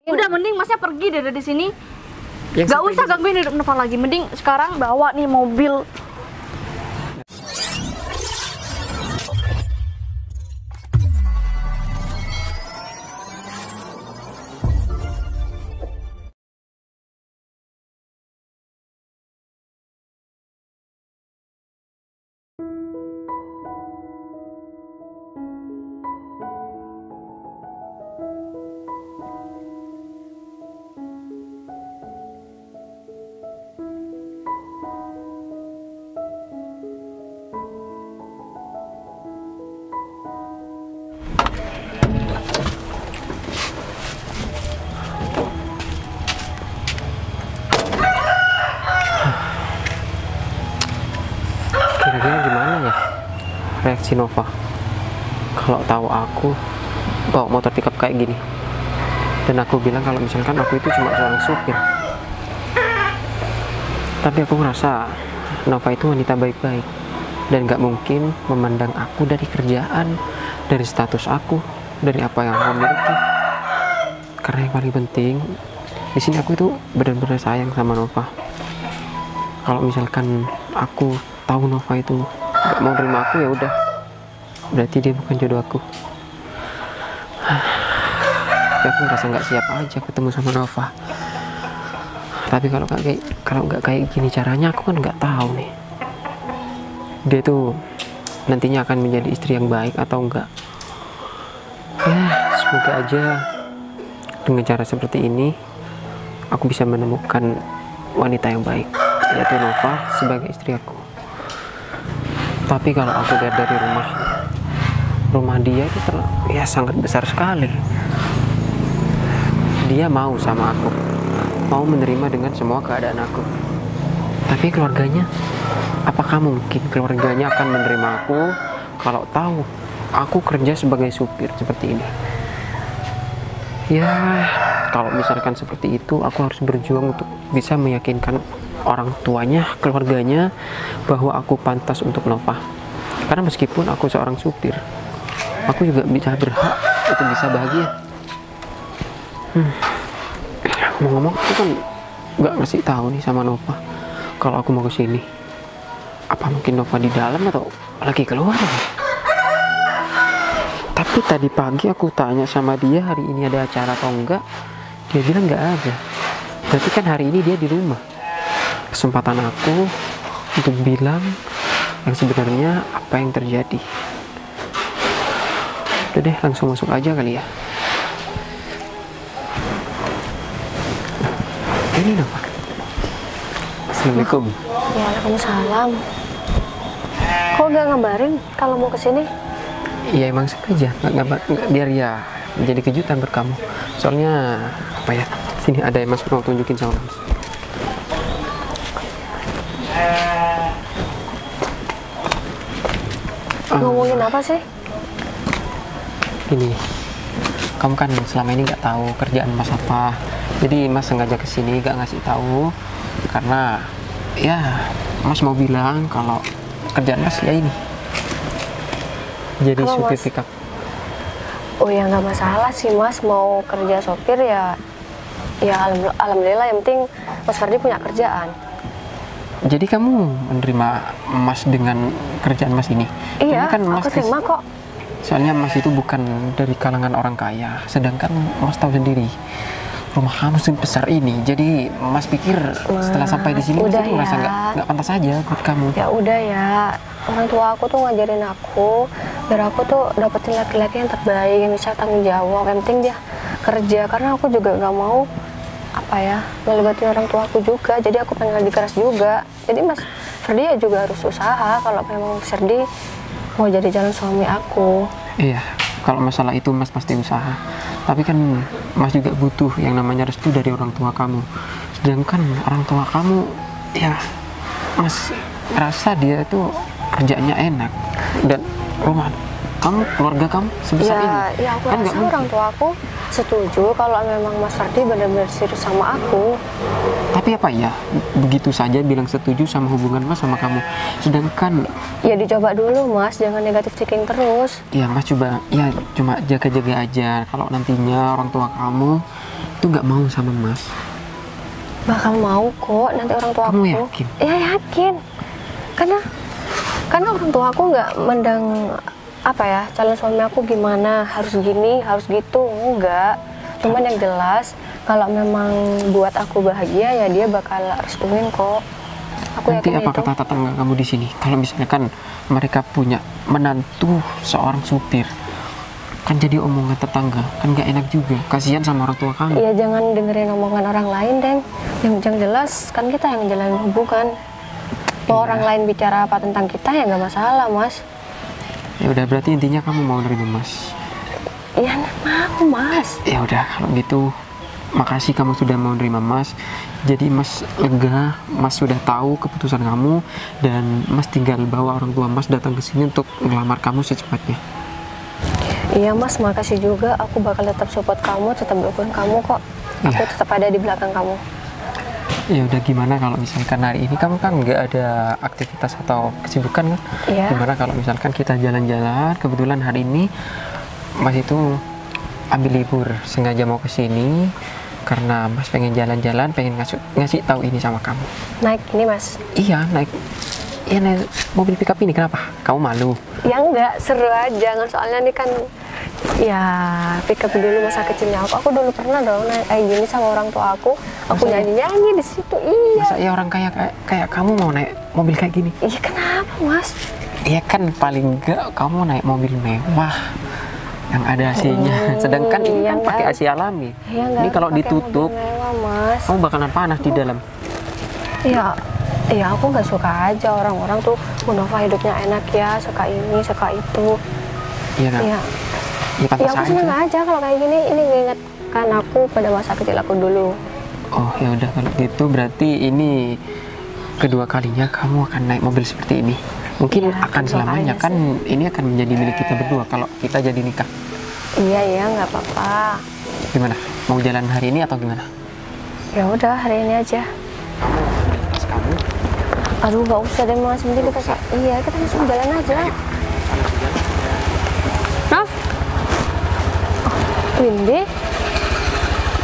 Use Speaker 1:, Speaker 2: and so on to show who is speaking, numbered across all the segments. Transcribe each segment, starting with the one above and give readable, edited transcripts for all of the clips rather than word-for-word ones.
Speaker 1: Udah mending masnya pergi dari sini.
Speaker 2: Yang
Speaker 1: Gak
Speaker 2: sampai
Speaker 1: usah gangguin hidup Nova lagi. Mending sekarang bawa nih mobil.
Speaker 2: kira-kira gimana ya reaksi Nova kalau tahu aku bawa motor pickup kayak gini, dan aku bilang kalau misalkan aku itu cuma seorang supir. Tapi aku ngerasa Nova itu wanita baik-baik dan gak mungkin memandang aku dari kerjaan, dari status aku, dari apa yang aku miliki. Karena yang paling penting di sini aku itu benar-benar sayang sama Nova. Kalau misalkan aku tahu Nova itu gak mau terima aku, ya udah, berarti dia bukan jodoh aku. Tapi aku ngerasa nggak siap aja ketemu sama Nova. Tapi kalau nggak kayak gini caranya, aku kan nggak tahu nih dia tuh nantinya akan menjadi istri yang baik atau enggak. Ya semoga aja dengan cara seperti ini aku bisa menemukan wanita yang baik, yaitu Nova sebagai istri aku. Tapi kalau aku lihat dari rumah dia itu ya sangat besar sekali. Dia mau sama aku, mau menerima dengan semua keadaan aku. Tapi keluarganya, apakah mungkin keluarganya akan menerima aku kalau tahu aku kerja sebagai supir seperti ini? Ya, kalau misalkan seperti itu, aku harus berjuang untuk bisa meyakinkan orang tuanya, keluarganya, bahwa aku pantas untuk Nova. Karena meskipun aku seorang supir, aku juga bisa berhak untuk bisa bahagia. Ngomong-ngomong, aku kan nggak ngasih tahu nih sama Nova kalau aku mau kesini. Apa mungkin Nova di dalam atau lagi keluar? Tapi tadi pagi aku tanya sama dia hari ini ada acara atau enggak, dia bilang nggak ada. Berarti kan hari ini dia di rumah. Kesempatan aku untuk bilang yang sebenarnya apa yang terjadi. Udah deh, langsung masuk aja kali ya. Ini Nova. Assalamualaikum.
Speaker 3: Waalaikumsalam. Kok gak ngabarin kalau mau kesini?
Speaker 2: Iya emang sengaja, nggak biar ya menjadi kejutan buat kamu. Soalnya apa ya? Sini ada yang Mas mau tunjukin sama Mas.
Speaker 3: Ngomongin apa sih?
Speaker 2: Gini, kamu kan selama ini nggak tahu kerjaan Mas apa. Jadi Mas sengaja kesini nggak ngasih tahu karena ya Mas mau bilang kalau kerjaan Mas ya ini jadi
Speaker 3: Halo,
Speaker 2: supir
Speaker 3: Mas.
Speaker 2: pickup.
Speaker 3: Oh ya nggak masalah sih Mas, mau kerja sopir ya. Ya alhamdulillah, yang penting Mas Fardi punya kerjaan.
Speaker 2: Jadi kamu menerima Mas dengan kerjaan Mas ini?
Speaker 3: Iya,
Speaker 2: Kan Mas
Speaker 3: aku terima kok.
Speaker 2: soalnya Mas itu bukan dari kalangan orang kaya, sedangkan Mas tahu sendiri rumah kamu sebesar ini. Jadi Mas pikir setelah sampai di sini Mas
Speaker 3: udah
Speaker 2: itu merasa
Speaker 3: ya.
Speaker 2: nggak pantas aja buat kamu.
Speaker 3: Ya udah ya, orang tua aku tuh ngajarin aku biar aku tuh dapetin laki-laki yang terbaik, yang bisa tanggung jawab. Yang penting dia kerja, karena aku juga nggak mau apa ya ngelibatin orang tua aku juga. Jadi aku pengen lebih keras juga. Jadi Mas Ferdi ya juga harus usaha kalau memang Mas Ferdi mau jadi calon suami aku.
Speaker 2: Iya, kalau masalah itu Mas pasti usaha. Tapi kan Mas juga butuh yang namanya restu dari orang tua kamu. Sedangkan orang tua kamu, ya Mas rasa dia itu kerjanya enak dan rumah kamu, keluarga kamu sebesar ini.
Speaker 3: Ya aku
Speaker 2: Kan nggak
Speaker 3: rasa
Speaker 2: mungkin.
Speaker 3: orang tua aku setuju kalau memang Mas Ferdi benar-benar serius sama aku.
Speaker 2: Tapi apa ya, begitu saja bilang setuju sama hubungan Mas sama kamu. Sedangkan
Speaker 3: Ya dicoba dulu Mas, jangan negatif thinking terus.
Speaker 2: ya Mas coba, ya cuma jaga-jaga aja. Kalau nantinya orang tua kamu tuh nggak mau sama Mas.
Speaker 3: Bakal mau kok nanti orang tua
Speaker 2: Kamu
Speaker 3: aku.
Speaker 2: yakin?
Speaker 3: Ya yakin. Karena orang tua aku nggak mendang apa ya, calon suami aku gimana, harus gini, harus gitu, enggak. Cuman yang jelas kalau memang buat aku bahagia ya dia bakal restuin kok. Aku
Speaker 2: Nanti
Speaker 3: yakin
Speaker 2: apa
Speaker 3: itu.
Speaker 2: kata tetangga kamu di sini? Kalau misalkan mereka punya menantu seorang supir, kan jadi omongan tetangga, kan nggak enak juga. Kasihan sama orang tua kamu.
Speaker 3: Ya jangan dengerin omongan orang lain, Deng. Yang jelas kan kita yang jalanin hubungan. Mau orang lain bicara apa tentang kita ya nggak masalah, Mas.
Speaker 2: Ya udah, berarti intinya kamu mau nerima Mas.
Speaker 3: Iya, mau, Mas.
Speaker 2: Ya udah, kalau gitu makasih kamu sudah mau nerima Mas. Jadi Mas lega, Mas sudah tahu keputusan kamu, dan Mas tinggal bawa orang tua Mas datang ke sini untuk ngelamar kamu secepatnya.
Speaker 3: Iya, Mas, makasih juga. Aku bakal tetap support kamu, tetap dukung kamu kok. Aku
Speaker 2: Iya.
Speaker 3: tetap ada di belakang kamu.
Speaker 2: Ya udah, gimana kalau misalkan hari ini kamu kan nggak ada aktivitas atau kesibukan kan?
Speaker 3: Iya.
Speaker 2: Gimana kalau misalkan kita jalan-jalan? Kebetulan hari ini Mas itu ambil libur, sengaja mau ke sini karena Mas pengen jalan-jalan, pengen ngasih tahu ini sama kamu.
Speaker 3: Naik ini, Mas.
Speaker 2: Iya, naik mobil pickup ini. Kenapa? Kamu malu?
Speaker 3: Ya enggak, seru aja. Soalnya ini kan ya pick up dulu masa kecilnya aku dulu pernah dong naik kayak gini sama orang tua aku
Speaker 2: Masa ya?
Speaker 3: nyanyi di situ. Iya.
Speaker 2: Masa ya orang kayak kamu mau naik mobil kayak gini?
Speaker 3: Iya, kenapa, Mas?
Speaker 2: Iya kan, paling enggak kamu naik mobil mewah yang ada AC-nya. Sedangkan ini
Speaker 3: iya,
Speaker 2: kan pakai
Speaker 3: enggak.
Speaker 2: AC alami.
Speaker 3: Iya, enggak
Speaker 2: Ini
Speaker 3: harus
Speaker 2: kalau
Speaker 3: pakai
Speaker 2: ditutup,
Speaker 3: mobil mewah, Mas.
Speaker 2: kamu bakalan panas di dalam.
Speaker 3: Iya, aku nggak suka aja orang-orang tuh Nova hidupnya enak ya, suka ini, suka itu.
Speaker 2: Iya kan?
Speaker 3: Iya.
Speaker 2: Ya pantas
Speaker 3: Ya aku seneng
Speaker 2: aja.
Speaker 3: aja kalau kayak gini. Ini mengingatkan aku pada masa kecil aku dulu.
Speaker 2: Oh ya udah, kalau gitu berarti ini kedua kalinya kamu akan naik mobil seperti ini. Mungkin
Speaker 3: Ya,
Speaker 2: akan
Speaker 3: kedua
Speaker 2: selamanya
Speaker 3: kalinya
Speaker 2: kan, ini akan menjadi milik kita berdua kalau kita jadi nikah.
Speaker 3: Iya, nggak apa-apa.
Speaker 2: Gimana? Mau jalan hari ini atau gimana?
Speaker 3: Ya udah, hari ini aja.
Speaker 2: Pas kamu.
Speaker 3: Aduh, nggak usah deh, Mas. Mending kita kita langsung jalan aja.
Speaker 1: Naf,
Speaker 3: Windy,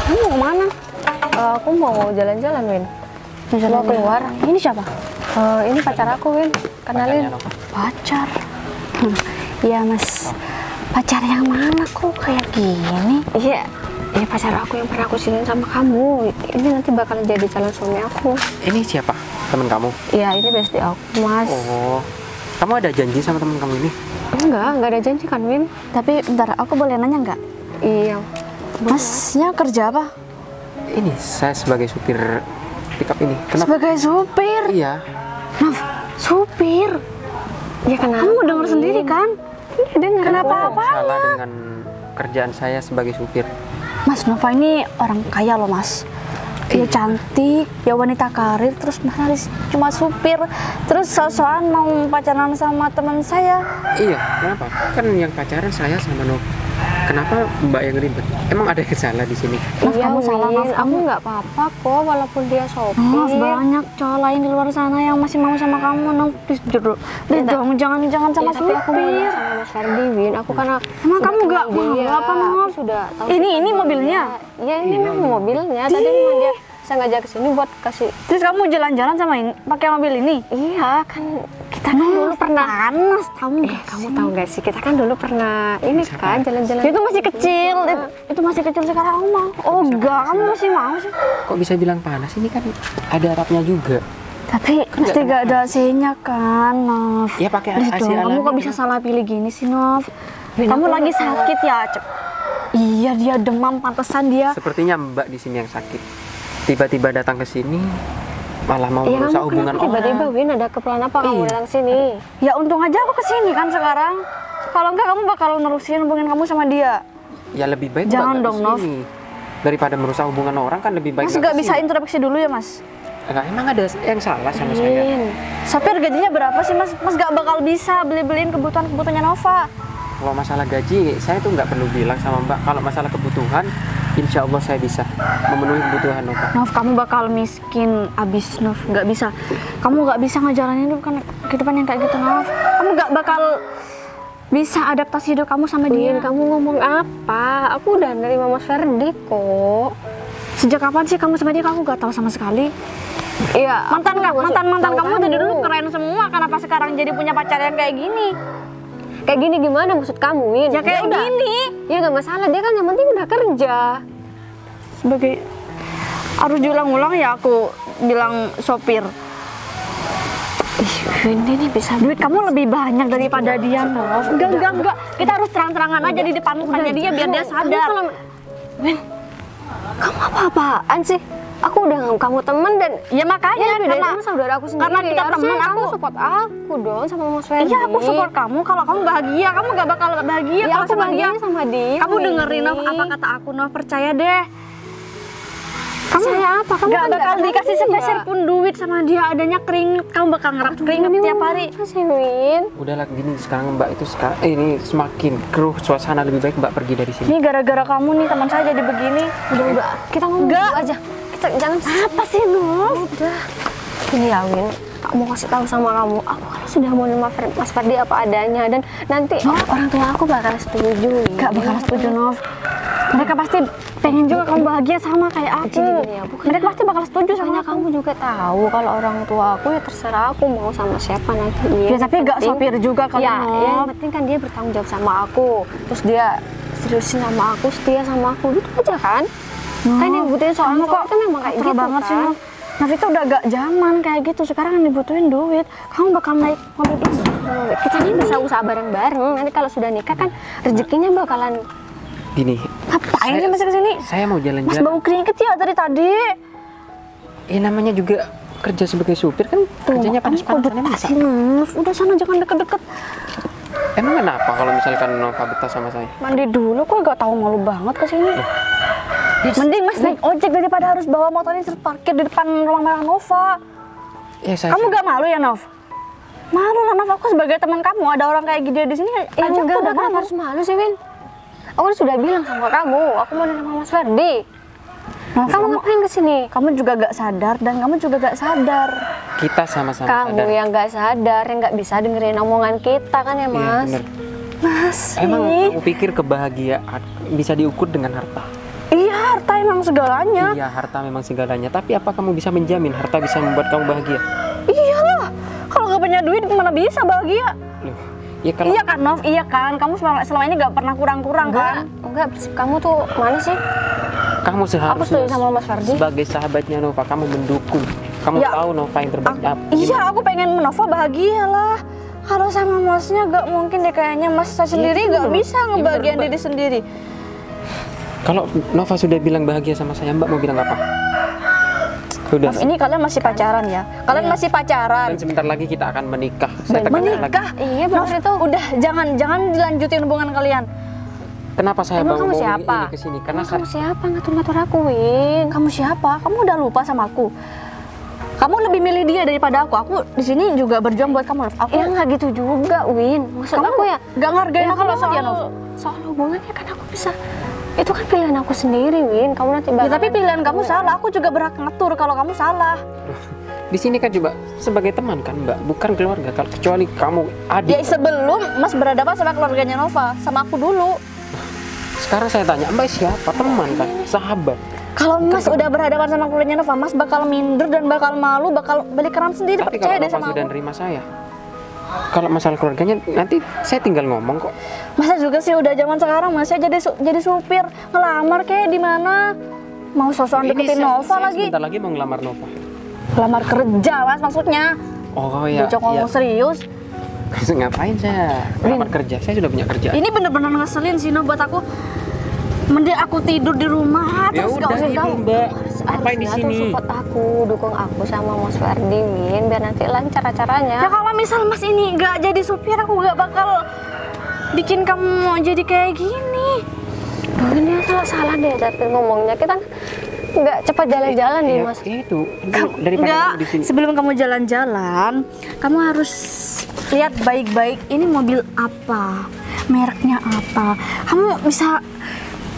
Speaker 3: kamu mau kemana? Aku mau jalan-jalan, Win. Mau keluar.
Speaker 1: ini siapa?
Speaker 3: Ini pacar aku, Win. Kenalin.
Speaker 1: Pacar. Iya, Mas. Pacar yang mana kok kayak gini?
Speaker 3: Iya, pacar aku yang pernah aku sinin sama kamu. Ini nanti bakal jadi calon suami aku.
Speaker 2: Ini siapa? Temen kamu?
Speaker 3: Iya, ini bestie aku, Mas.
Speaker 2: Oh, kamu ada janji sama temen kamu ini?
Speaker 3: Enggak ada janji kan, Win?
Speaker 1: Tapi bentar, aku boleh nanya nggak?
Speaker 3: Iya.
Speaker 1: Masnya kerja apa?
Speaker 2: Ini saya sebagai supir pickup ini. Kenapa?
Speaker 1: Sebagai supir.
Speaker 2: Iya.
Speaker 1: Naf, supir.
Speaker 3: Ya kenapa?
Speaker 1: Kamu denger sendiri kan?
Speaker 3: Iya, dengar.
Speaker 1: Kenapa
Speaker 2: Apa
Speaker 1: apa?
Speaker 2: salah dengan kerjaan saya sebagai supir?
Speaker 1: Mas Nova ini orang kaya loh, Mas. Dia cantik, dia wanita karir, terus Mas Haris cuma supir, terus sosokan mau pacaran sama teman saya.
Speaker 2: Iya, kenapa? Kan yang pacaran saya sama Nova. Kenapa Mbak yang ribet? Emang ada yang salah di sini?
Speaker 1: Naf,
Speaker 3: Iya,
Speaker 1: kamu salah,
Speaker 3: Win.
Speaker 1: Naf.
Speaker 3: Kamu nggak apa-apa kok, walaupun dia sopir.
Speaker 1: Naf, banyak cowok lain di luar sana yang masih mau sama kamu. Naf, please dong, jangan sama
Speaker 3: Tapi aku mau
Speaker 1: supir.
Speaker 3: sama Mas Ferdi, Win. Aku karena
Speaker 1: Emang
Speaker 3: sudah
Speaker 1: kamu nggak
Speaker 3: kenal
Speaker 1: mau
Speaker 3: dia.
Speaker 1: apa, Naf?
Speaker 3: Aku sudah tahu.
Speaker 1: Ini
Speaker 3: siapa
Speaker 1: mobilnya?
Speaker 3: dia. Iya, ini memang mobilnya. Tadi memang dia sengaja kesini buat kasih.
Speaker 1: Terus kamu jalan-jalan sama ini, pakai mobil ini?
Speaker 3: Iya, kan kita kan dulu pernah.
Speaker 1: panas, tahu nggak?
Speaker 3: Kamu tahu nggak sih? Kita kan dulu pernah ini kan jalan-jalan.
Speaker 1: Itu masih kecil, itu masih kecil sekarang kamu mau. Oh enggak, kamu masih mau sih.
Speaker 2: Kok bisa bilang panas? Ini kan ada Arabnya juga.
Speaker 1: Tapi pasti gak ada AC-nya kan, Nov.
Speaker 2: Ya, pakai
Speaker 1: Please
Speaker 2: AC
Speaker 1: dong, kamu
Speaker 2: alami,
Speaker 1: kok bisa salah pilih gini sih, Nov?
Speaker 3: Win,
Speaker 1: Kamu
Speaker 3: aku
Speaker 1: lagi
Speaker 3: nggak
Speaker 1: sakit ya? Iya, dia demam, pantesan dia.
Speaker 2: Sepertinya Mbak di sini yang sakit. Tiba-tiba datang ke sini malah mau
Speaker 3: Iya,
Speaker 2: merusak
Speaker 3: kamu
Speaker 2: hubungan
Speaker 3: kenapa tiba-tiba,
Speaker 2: orang.
Speaker 3: Win? Ada keperluan apa kamu
Speaker 2: Iya.
Speaker 3: datang sini?
Speaker 1: Ya untung aja aku kesini kan sekarang. Kalau enggak kamu bakal nerusin hubungan kamu sama dia.
Speaker 2: Ya lebih baik
Speaker 1: Jangan
Speaker 2: Mbak nggak
Speaker 1: dong, Nov.
Speaker 2: kesini. Daripada merusak hubungan orang kan lebih baik
Speaker 1: Mas
Speaker 2: nggak
Speaker 1: gak bisa
Speaker 2: kesini.
Speaker 1: introspeksi dulu ya, Mas?
Speaker 2: Lah, emang ada yang salah sama saya?
Speaker 3: Win,
Speaker 1: Sopir gajinya berapa sih, Mas? Mas gak bakal bisa beli-beliin kebutuhannya Nova.
Speaker 2: Kalau masalah gaji, saya tuh nggak perlu bilang sama Mbak. Kalau masalah kebutuhan, insya Allah saya bisa memenuhi kebutuhan Nova.
Speaker 1: Nov, kamu bakal miskin abis, Nov. Gak bisa. Kamu gak bisa ngejalanin kehidupan yang kayak gitu, Nov. Kamu gak bakal bisa adaptasi hidup kamu sama dia.
Speaker 3: Win, kamu ngomong apa? Aku udah nerima Mas Ferdi kok.
Speaker 1: Sejak kapan sih kamu sama dia? Aku gak tahu sama sekali.
Speaker 3: Iya,
Speaker 1: Mantan
Speaker 3: tahu
Speaker 1: kamu tadi dulu keren semua. Kenapa sekarang jadi punya pacar yang kayak gini?
Speaker 3: Kayak gini gimana maksud kamu, Win?
Speaker 1: Ya kayak
Speaker 3: udah.
Speaker 1: gini.
Speaker 3: Ya nggak masalah, dia kan yang penting udah kerja.
Speaker 1: Sebagai harus diulang-ulang ya aku bilang sopir.
Speaker 3: Ini bisa
Speaker 1: Duit kamu lebih banyak daripada dia, Nov. Enggak. Kita harus terang-terangan aja di depan mukanya dia biar dia sadar.
Speaker 3: Win, kamu apa-apaan sih? Aku udah nganggap kamu teman dan
Speaker 1: Ya makanya
Speaker 3: karena saudara aku sendiri.
Speaker 1: karena kita
Speaker 3: Harusnya
Speaker 1: teman,
Speaker 3: kamu
Speaker 1: aku
Speaker 3: support aku dong sama Mas Ferdi.
Speaker 1: Iya, aku support kamu. Kalau kamu bahagia, kamu gak bakal bahagia
Speaker 3: Ya
Speaker 1: kalau
Speaker 3: aku
Speaker 1: sama dia.
Speaker 3: bahagia sama dia.
Speaker 1: Kamu
Speaker 3: Win.
Speaker 1: dengerin Nov apa kata aku, Nov. Percaya deh. Kamu
Speaker 3: Saya apa? Kamu
Speaker 1: gak
Speaker 3: kan
Speaker 1: bakal
Speaker 3: nggak
Speaker 1: dikasih
Speaker 3: tahu
Speaker 1: sepeser
Speaker 3: juga.
Speaker 1: pun duit sama dia. Adanya keringet, kamu bakal ngerap keringet tiap hari.
Speaker 3: Apa sih, Win?
Speaker 2: Udahlah gini sekarang Mbak itu ini semakin keruh suasana, lebih baik Mbak pergi dari sini.
Speaker 1: Ini gara-gara kamu nih teman saya jadi begini.
Speaker 3: Udah, kita ngomong
Speaker 1: Nggak.
Speaker 3: dulu aja. Kita jangan
Speaker 1: Apa sih, Nov?
Speaker 3: udah. Ini ya, Win. Aku mau kasih tahu sama kamu. Aku kalau sudah mau nama Mas Ferdi apa adanya dan nanti orang tua aku bakal setuju. Win.
Speaker 1: Gak bakal setuju, Nov. Mereka pasti pengen juga kamu bahagia sama kayak aku.
Speaker 3: Gini ya, bukannya-
Speaker 1: Mereka pasti bakal setuju sama
Speaker 3: Soalnya
Speaker 1: aku.
Speaker 3: kamu juga tahu kalau orang tua aku ya terserah aku mau sama siapa nanti.
Speaker 1: Ya, tapi gak
Speaker 3: Penting-
Speaker 1: sopir juga kan,
Speaker 3: Ya,
Speaker 1: Nov.
Speaker 3: yang penting kan dia bertanggung jawab sama aku. Terus dia seriusin sama aku, setia sama aku, gitu aja kan? Kan yang butuhin
Speaker 1: Kamu
Speaker 3: soal itu memang kayak
Speaker 1: kotor
Speaker 3: gitu
Speaker 1: banget
Speaker 3: kan?
Speaker 1: sih, Nov. Nov itu udah gak zaman kayak gitu. Sekarang yang dibutuhin duit. Kamu bakal naik mobil ini.
Speaker 3: Kita ini bisa usaha bareng-bareng. Nanti kalau sudah nikah kan rezekinya bakalan.
Speaker 2: Gini,
Speaker 1: Ngapain sih masih kesini?
Speaker 2: saya mau
Speaker 1: Mas
Speaker 2: jalan-jalan.
Speaker 1: bau keringet ya dari tadi.
Speaker 2: Ya namanya juga kerja sebagai supir kan kerjanya
Speaker 1: Kamu
Speaker 2: panas-panasan masa.
Speaker 1: sih, Nov. Udah sana jangan deket-deket.
Speaker 2: Emang kenapa kalau misalkan Nova betah sama saya?
Speaker 1: Mandi dulu, kok gak tahu malu banget kesini. Mending Mas naik ojek daripada harus bawa motor ini terus parkir di depan rumah merah Nova.
Speaker 2: Ya saya
Speaker 1: Kamu gak malu ya, Nov? Malu lah, Nov. Aku sebagai teman kamu, ada orang kayak gini di sini.
Speaker 3: Ya
Speaker 1: aja
Speaker 3: enggak,
Speaker 1: aku udah
Speaker 3: kenapa
Speaker 1: malu.
Speaker 3: harus malu sih, Win? Aku kan sudah bilang sama kamu, aku mau sama Mas Ferdi.
Speaker 1: Nov,
Speaker 3: Kamu ngapain kesini?
Speaker 1: kamu juga gak sadar dan kamu juga gak sadar.
Speaker 2: kita sama-sama
Speaker 3: Kamu
Speaker 2: sadar.
Speaker 3: yang nggak sadar, yang nggak bisa dengerin omongan kita kan ya,
Speaker 2: Iya,
Speaker 3: Mas?
Speaker 2: bener.
Speaker 1: Mas,
Speaker 2: Emang
Speaker 1: ih.
Speaker 2: kamu pikir kebahagiaan bisa diukur dengan harta?
Speaker 1: Iya, harta emang segalanya.
Speaker 2: Iya, harta memang segalanya. Tapi apa kamu bisa menjamin harta bisa membuat kamu bahagia?
Speaker 1: Iyalah, kalau gak punya duit gimana bisa bahagia?
Speaker 2: Loh, ya kalau
Speaker 1: Iya kan, Nov? Iya kan? Kamu selama ini gak pernah kurang-kurang kan?
Speaker 3: Enggak, prinsip kamu tuh mana sih?
Speaker 2: kamu
Speaker 3: Aku
Speaker 2: seharusnya
Speaker 3: setuju sama Mas Ferdi.
Speaker 2: sebagai sahabatnya Nova, kamu mendukung. Kamu
Speaker 1: Ya.
Speaker 2: tahu Nova yang terbaik apa.
Speaker 1: Iya, aku pengen Nova bahagia lah. Kalau sama Masnya gak mungkin deh kayaknya. Mas saya sendiri
Speaker 2: itu
Speaker 1: gak
Speaker 2: bener.
Speaker 1: bisa
Speaker 2: Iya,
Speaker 1: ngebahagiain
Speaker 2: bener,
Speaker 1: diri sendiri.
Speaker 2: Kalau Nova sudah bilang bahagia sama saya, Mbak mau bilang apa? Sudah.
Speaker 1: Nov, ini kalian masih pacaran ya? Kalian
Speaker 2: Iya.
Speaker 1: masih pacaran.
Speaker 2: Dan sebentar lagi kita akan menikah. Saya tekankan lagi.
Speaker 1: Menikah?
Speaker 3: Iya, benar
Speaker 1: Nov,
Speaker 3: itu.
Speaker 1: udah jangan dilanjutin hubungan kalian.
Speaker 2: Kenapa saya
Speaker 3: Emang
Speaker 2: bawa
Speaker 3: kamu
Speaker 2: mobil
Speaker 3: siapa?
Speaker 2: ini ke sini? Karena
Speaker 3: Emang kamu siapa ngatur-ngatur aku, Win?
Speaker 1: Kamu siapa? Kamu udah lupa sama aku. Kamu lebih milih dia daripada aku. Aku di sini juga berjuang buat kamu, Nov. Aku
Speaker 3: Ya nggak gitu juga, Win. Maksud
Speaker 1: kamu
Speaker 3: aku ya,
Speaker 1: gak ngargain
Speaker 3: ya
Speaker 1: aku
Speaker 3: kalau
Speaker 1: banget ya, Nov.
Speaker 3: soal hubungannya kan aku bisa. Itu kan pilihan aku sendiri, Win. Kamu nanti
Speaker 1: Ya,
Speaker 3: bakalan-
Speaker 1: tapi pilihan kamu salah. Aku juga berhak ngatur kalau kamu salah.
Speaker 2: di sini kan coba sebagai teman kan Mbak, bukan keluarga. Kalau kecuali kamu adik.
Speaker 1: Ya sebelum Mas berhadapan sama keluarganya Nova, sama aku dulu.
Speaker 2: Sekarang saya tanya, Mbak siapa? Teman kan, sahabat.
Speaker 1: Kalau Mas udah berhadapan sama keluarganya Nova, Mas bakal minder dan bakal malu, bakal balik keram sendiri.
Speaker 2: Tapi
Speaker 1: Percaya
Speaker 2: kalau
Speaker 1: deh
Speaker 2: Nova
Speaker 1: sama
Speaker 2: sudah
Speaker 1: aku.
Speaker 2: nerima saya, kalau masalah keluarganya nanti saya tinggal ngomong kok.
Speaker 1: Masa juga sih udah zaman sekarang Mas, saya jadi supir, ngelamar kayak di mana? Mau sosokan deketin Nova
Speaker 2: saya
Speaker 1: lagi.
Speaker 2: sebentar lagi mau ngelamar Nova.
Speaker 1: Lamar kerja Mas maksudnya.
Speaker 2: Oh iya.
Speaker 1: Diajak ngomong serius.
Speaker 2: Ngapain saya ngelamar kerja? Saya sudah punya kerjaan.
Speaker 1: Ini bener-bener ngeselin sih no buat aku. Mending aku tidur di rumah
Speaker 2: Ya
Speaker 1: terus
Speaker 2: udah
Speaker 1: gak usah
Speaker 2: itu
Speaker 1: tahu.
Speaker 2: Mbak. Ngapain di
Speaker 3: Harusnya tuh
Speaker 2: sini?
Speaker 3: support aku, dukung aku sama Mas Ferdi, Win, biar nanti lancar acaranya.
Speaker 1: Ya kalau misal Mas ini nggak jadi supir, aku nggak bakal bikin kamu jadi kayak gini.
Speaker 3: Duh, ini salah deh tapi ngomongnya. Kita nggak cepat jalan-jalan nih,
Speaker 2: Ya,
Speaker 3: Mas.
Speaker 2: itu daripada
Speaker 1: Enggak,
Speaker 2: kamu di sini.
Speaker 1: sebelum kamu jalan-jalan, kamu harus lihat baik-baik ini mobil apa, mereknya apa. Kamu bisa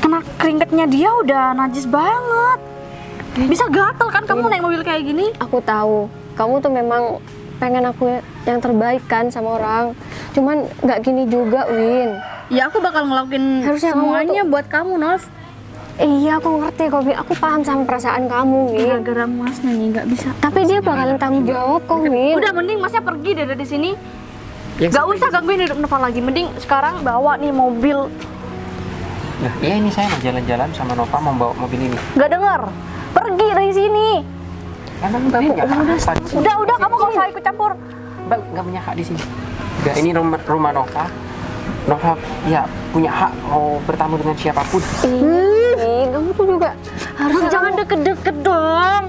Speaker 1: kena keringetnya dia udah najis banget. Bisa gatel kan kamu naik mobil kayak gini?
Speaker 3: Aku tahu, kamu tuh memang pengen aku yang terbaik kan sama orang. Cuman nggak gini juga, Win.
Speaker 1: Ya aku bakal ngelakuin
Speaker 3: Harusnya kamu
Speaker 1: semuanya buat kamu, Nov.
Speaker 3: Iya, aku ngerti kok, Win. Aku paham sama perasaan kamu, Win.
Speaker 1: Gara-gara Mas nyanyi nggak bisa.
Speaker 3: Tapi dia bakalan tanggung jawab kok, Win.
Speaker 1: Udah mending Masnya pergi dari sini.
Speaker 2: Yang
Speaker 1: Gak
Speaker 2: sampai
Speaker 1: usah
Speaker 2: di-
Speaker 1: gangguin hidup Nova lagi. Mending sekarang bawa nih mobil.
Speaker 2: Nah, ya ini saya mau jalan-jalan sama Nova mau bawa mobil ini.
Speaker 1: Gak denger. Pergi dari sini.
Speaker 2: Emang Mbak punya hak apa di sini?
Speaker 1: Udah kamu gak usah ikut campur.
Speaker 2: Mbak nggak punya hak di sini. Udah, ini rumah Nova. Nova ya punya hak mau bertamu dengan siapapun.
Speaker 3: Ih, kamu tuh juga harusnya
Speaker 1: Jangan deket-deket dong.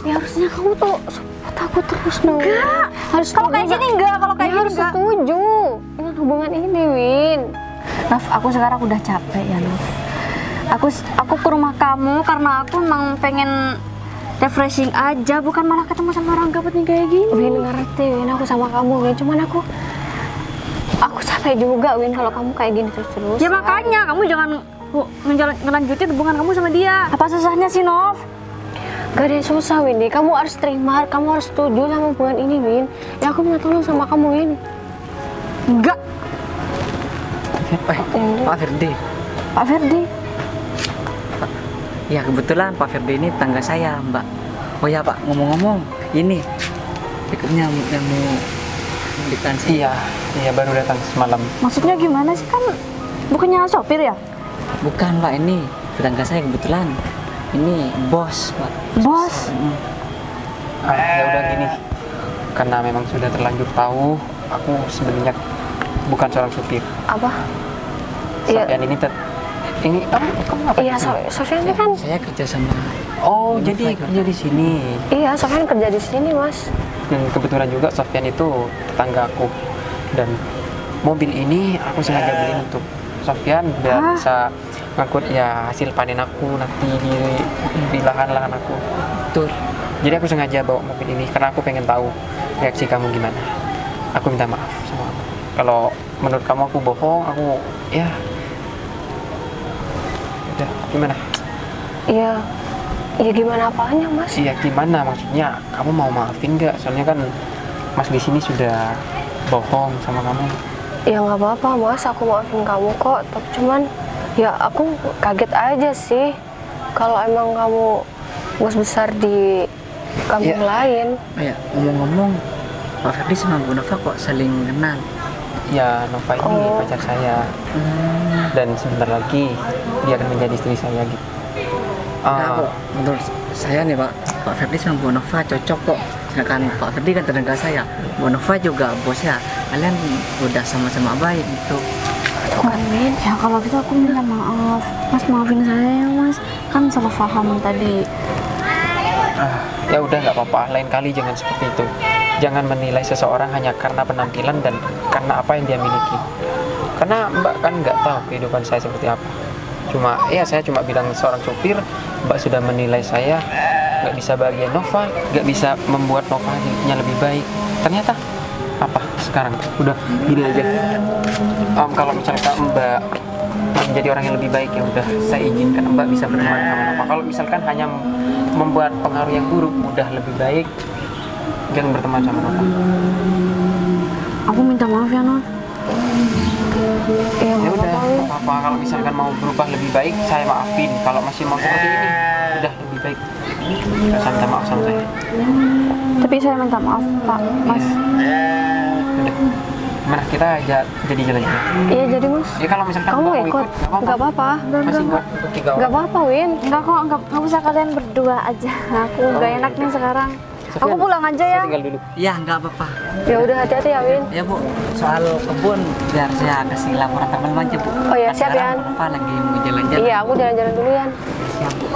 Speaker 3: ya harusnya kamu tuh support aku terus dong.
Speaker 1: Enggak.
Speaker 3: Harus
Speaker 1: Kalau kayak gini enggak, kalau kayak
Speaker 3: ya,
Speaker 1: gini
Speaker 3: harus
Speaker 1: enggak.
Speaker 3: setuju dengan hubungan ini, Win.
Speaker 1: Naf, aku sekarang udah capek ya, Naf. Aku ke rumah kamu karena aku emang pengen refreshing aja, bukan malah ketemu sama orang gabut nih kayak gini.
Speaker 3: Win ngerti, Win, aku sama kamu, Win. Cuman aku capek juga, Win, kalau kamu kayak gini terus-terus.
Speaker 1: Ya makanya kamu jangan ngelanjutin hubungan kamu sama dia. Apa susahnya sih, Nov?
Speaker 3: Gak ada yang susah, Win. Kamu harus terima, kamu harus setuju sama hubungan ini, Win. Ya aku minta tolong sama kamu, Win.
Speaker 1: Enggak,
Speaker 4: Pak Firdi.
Speaker 1: Pak Ferdi.
Speaker 4: Ya kebetulan Pak Firdi ini tetangga saya, Mbak. Oh ya Pak, ngomong-ngomong, ini pickupnya yang mau belikan sih.
Speaker 2: Iya baru datang semalam.
Speaker 1: Maksudnya gimana sih, kan bukannya sopir ya?
Speaker 4: Bukan Pak, ini tetangga saya kebetulan. Ini bos, Pak.
Speaker 1: Bos.
Speaker 2: Ya udah gini, karena memang sudah terlanjur tahu, aku sebenarnya bukan seorang supir.
Speaker 3: Apa? Iya.
Speaker 2: Sofian ini kamu apa?
Speaker 3: Iya, Sofyan ini kan.
Speaker 4: Saya kerja sama.
Speaker 2: Oh, jadi kerja di sini.
Speaker 3: Iya, Sofyan kerja di sini, Mas.
Speaker 2: Dan kebetulan juga Sofian itu tetangga aku. Dan mobil ini aku sengaja beli untuk Sofian biar bisa ngangkut ya hasil panen aku nanti di lahan-lahan aku.
Speaker 4: Betul.
Speaker 2: Jadi aku sengaja bawa mobil ini karena aku pengen tahu reaksi kamu gimana. Aku minta maaf sama kamu. Kalau menurut kamu aku bohong, aku ya udah gimana?
Speaker 3: Iya. Ya gimana apanya, Mas?
Speaker 2: Iya gimana maksudnya? Kamu mau maafin nggak? Soalnya kan Mas di sini sudah bohong sama kamu.
Speaker 3: Ya nggak apa-apa, Mas. Aku maafin kamu kok. Tapi cuman ya aku kaget aja sih kalau emang kamu bos besar di kampung lain.
Speaker 4: Oh ya, ngomong-ngomong, Pak Firdi sama Bu Nova kok saling kenal?
Speaker 2: Ya Nova ini pacar saya dan sebentar lagi dia akan menjadi istri saya gitu.
Speaker 4: Nah, kok menurut saya nih Pak Firdi sama Bu Nova cocok kok. Sedangkan Pak Firdi kan tetangga saya, Bu Nova juga bosnya. Kalian udah sama-sama baik gitu.
Speaker 1: Amin. Ya kalau gitu aku minta maaf. Mas maafin saya ya, Mas. Kan salah paham tadi.
Speaker 2: Ya udah nggak apa-apa, lain kali jangan seperti itu. Jangan menilai seseorang hanya karena penampilan dan karena apa yang dia miliki. Karena Mbak kan nggak tahu kehidupan saya seperti apa. Saya cuma bilang seorang supir, Mbak sudah menilai saya nggak bisa bahagia Nova, nggak bisa membuat Nova hidupnya lebih baik. Ternyata apa sekarang? Udah gini aja. Kalau misalkan Mbak menjadi orang yang lebih baik, ya udah saya izinkan Mbak bisa berteman sama Nova. Kalau misalkan hanya membuat pengaruh yang buruk, udah lebih baik jangan berteman sama Nova.
Speaker 1: Aku minta maaf ya, Nov.
Speaker 3: Ya
Speaker 2: Ya
Speaker 3: nggak
Speaker 2: udah,
Speaker 3: apa-apa, Win.
Speaker 2: nggak apa-apa. Kalau misalkan mau berubah lebih baik, saya maafin. Kalau masih mau seperti ini, udah lebih baik. Saya minta maaf sama saya.
Speaker 1: Tapi saya minta maaf, Pak. Mas.
Speaker 2: Udah. Gimana kita jadi jalan-jalan?
Speaker 3: Iya jadi, Mas.
Speaker 2: Ya kalau misalkan
Speaker 3: Kamu
Speaker 2: mau
Speaker 3: ikut? Nggak apa-apa.
Speaker 2: Masih ikut tiga
Speaker 3: Nggak
Speaker 2: orang.
Speaker 3: apa-apa, Win.
Speaker 1: Enggak kok, enggak usah kalian berdua aja. Aku enggak enak nih sekarang. Aku pulang aja ya.
Speaker 2: Saya tinggal dulu.
Speaker 4: Ya nggak apa-apa.
Speaker 3: Ya udah, hati-hati ya, Win.
Speaker 4: Ya Bu, soal kebun biar saya kasih laporan tanggal aja Bu.
Speaker 3: Oh ya,
Speaker 4: Kan
Speaker 3: siap,
Speaker 4: sekarang
Speaker 3: Yan.
Speaker 4: Bu Nova lagi mau jalan-jalan.
Speaker 3: Iya, aku jalan-jalan dulu, Yan.
Speaker 4: Siap Bu.